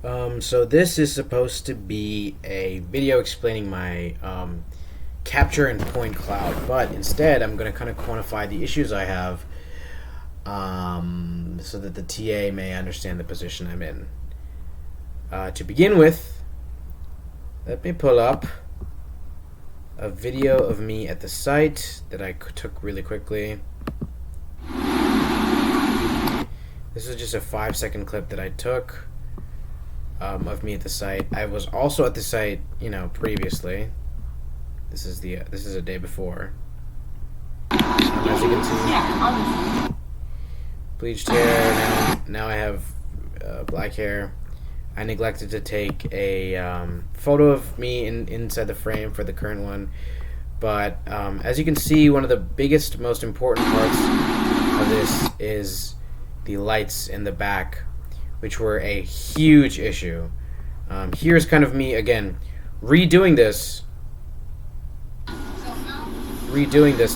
So this is supposed to be a video explaining my capture and point cloud, but instead I'm going to kind of quantify the issues I have so that the TA may understand the position I'm in. To begin with, let me pull up a video of me at the site that I took really quickly. This is just a 5-second clip that I took of me at the site. I was also at the site, previously. This is a day before. As you can see, bleached hair. Now I have black hair. I neglected to take a photo of me inside the frame for the current one, but as you can see, one of the biggest, most important parts of this is the lights in the back, which were a huge issue. Here's kind of me again redoing this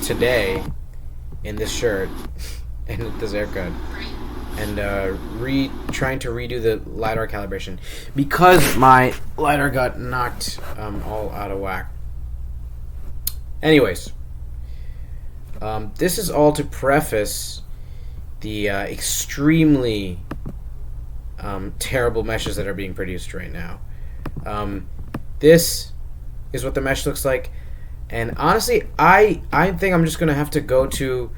today in this shirt and this haircut, and trying to redo the LiDAR calibration because my LiDAR got knocked all out of whack. Anyways, this is all to preface the extremely terrible meshes that are being produced right now. This is what the mesh looks like, and honestly, I think I'm just gonna have to go to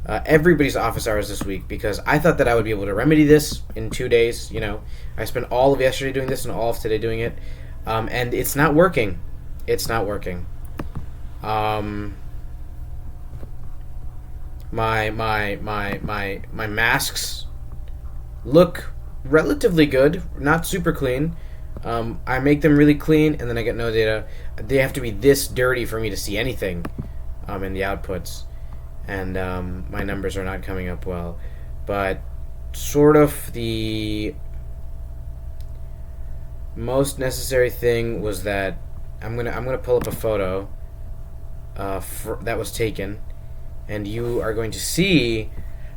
everybody's office hours this week, because I thought that I would be able to remedy this in 2 days. I spent all of yesterday doing this and all of today doing it, and it's not working. It's not working. My masks look relatively good, not super clean. I make them really clean, and then I get no data. They have to be this dirty for me to see anything in the outputs, and my numbers are not coming up well. But sort of the most necessary thing was that I'm gonna pull up a photo that was taken, and you are going to see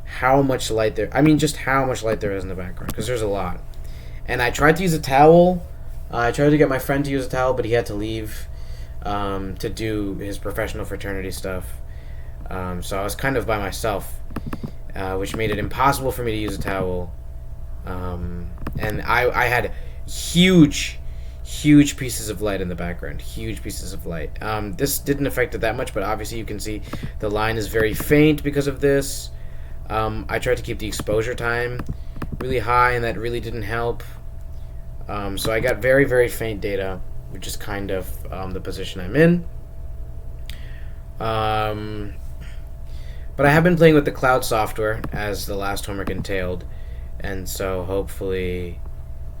how much light there. I mean, just how much light there is in the background, because there's a lot. And I tried to use a towel. I tried to get my friend to use a towel, but he had to leave to do his professional fraternity stuff. So I was kind of by myself, which made it impossible for me to use a towel. And I had huge pieces of light in the background. Huge pieces of light. This didn't affect it that much, but obviously you can see the line is very faint because of this. I tried to keep the exposure time really high, and that really didn't help. So I got very, very faint data, which is kind of the position I'm in. But I have been playing with the cloud software, as the last homework entailed, and so hopefully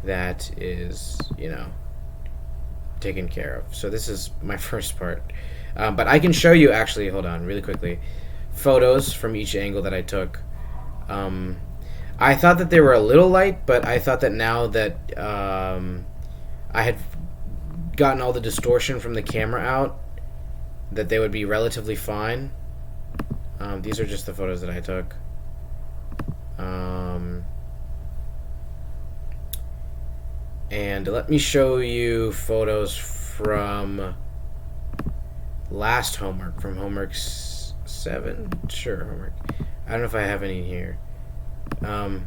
that is, taken care of. So this is my first part. But I can show you, actually, hold on, really quickly, photos from each angle that I took. I thought that they were a little light, but I thought that now that I had gotten all the distortion from the camera out, that they would be relatively fine. These are just the photos that I took. And let me show you photos from last homework, from homework 7? Sure, homework. I don't know if I have any here. No,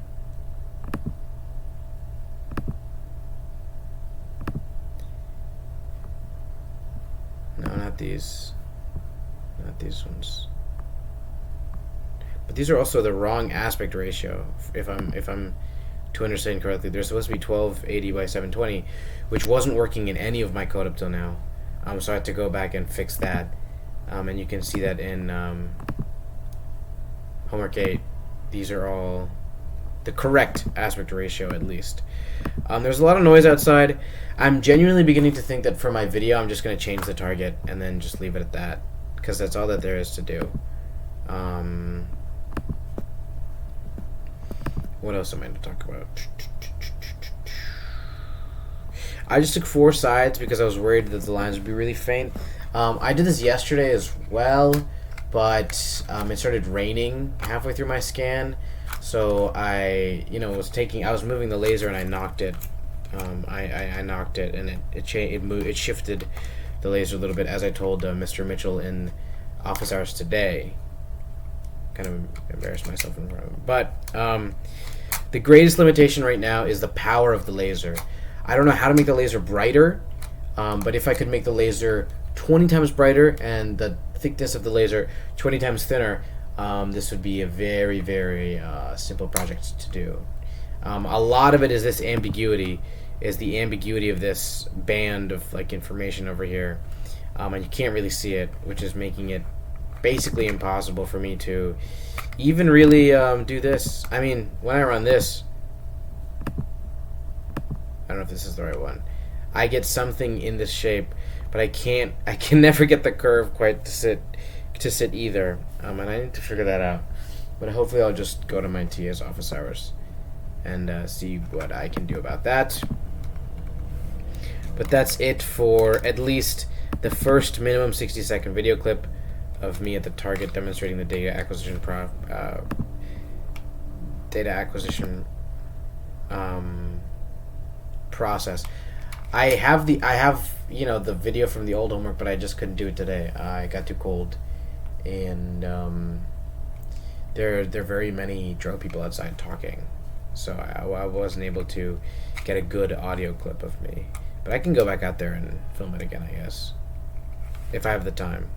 not these. Not these ones. But these are also the wrong aspect ratio. If I'm to understand correctly, they're supposed to be 1280 by 720, which wasn't working in any of my code up till now. So I had to go back and fix that. And you can see that in homework 8. These are all the correct aspect ratio, at least. There's a lot of noise outside. I'm genuinely beginning to think that for my video, I'm just going to change the target and then just leave it at that, because that's all that there is to do. What else am I going to talk about? I just took 4 sides because I was worried that the lines would be really faint. I did this yesterday as well, but it started raining halfway through my scan, so I was moving the laser and I knocked it I knocked it, and it shifted the laser a little bit, as I told Mr. Mitchell in office hours today. Kind of embarrassed myself in front of him. But the greatest limitation right now is the power of the laser. I don't know how to make the laser brighter, but if I could make the laser 20 times brighter and the thickness of the laser 20 times thinner, this would be a very, very simple project to do. A lot of it is this ambiguity, the ambiguity of this band of like information over here, and you can't really see it, which is making it basically impossible for me to even really do this. I mean, when I run this, I don't know if this is the right one. I get something in this shape, but I can never get the curve quite to sit either, and I need to figure that out. But hopefully I'll just go to my TA's office hours and see what I can do about that. But that's it for at least the first minimum 60-second video clip of me at the target demonstrating the data acquisition process. I have the video from the old homework, but I just couldn't do it today. I got too cold, and there are very many drug people outside talking, so I wasn't able to get a good audio clip of me. But I can go back out there and film it again, I guess, if I have the time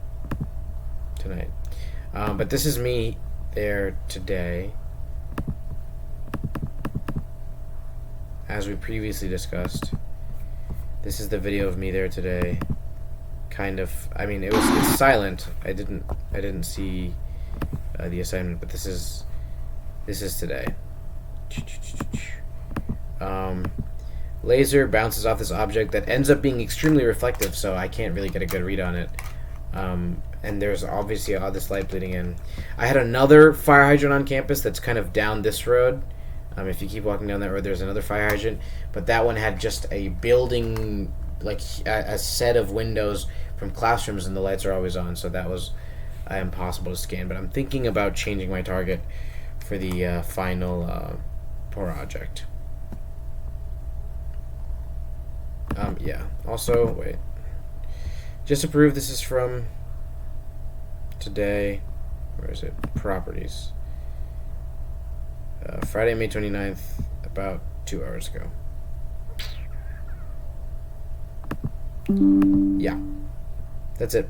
tonight. But this is me there today, as we previously discussed. This is the video of me there today. Kind of. I mean, it's silent. I didn't see the assignment, but this is today. Laser bounces off this object that ends up being extremely reflective, so I can't really get a good read on it. And there's obviously all this light bleeding in. I had another fire hydrant on campus that's kind of down this road. If you keep walking down that road, there's another fire hydrant, but that one had just a building, like a set of windows from classrooms, and the lights are always on, so that was impossible to scan. But I'm thinking about changing my target for the final project. Yeah. Also, wait. Just to prove this is from today. Where is it? Properties. Friday, May 29th, about 2 hours ago. Yeah. That's it.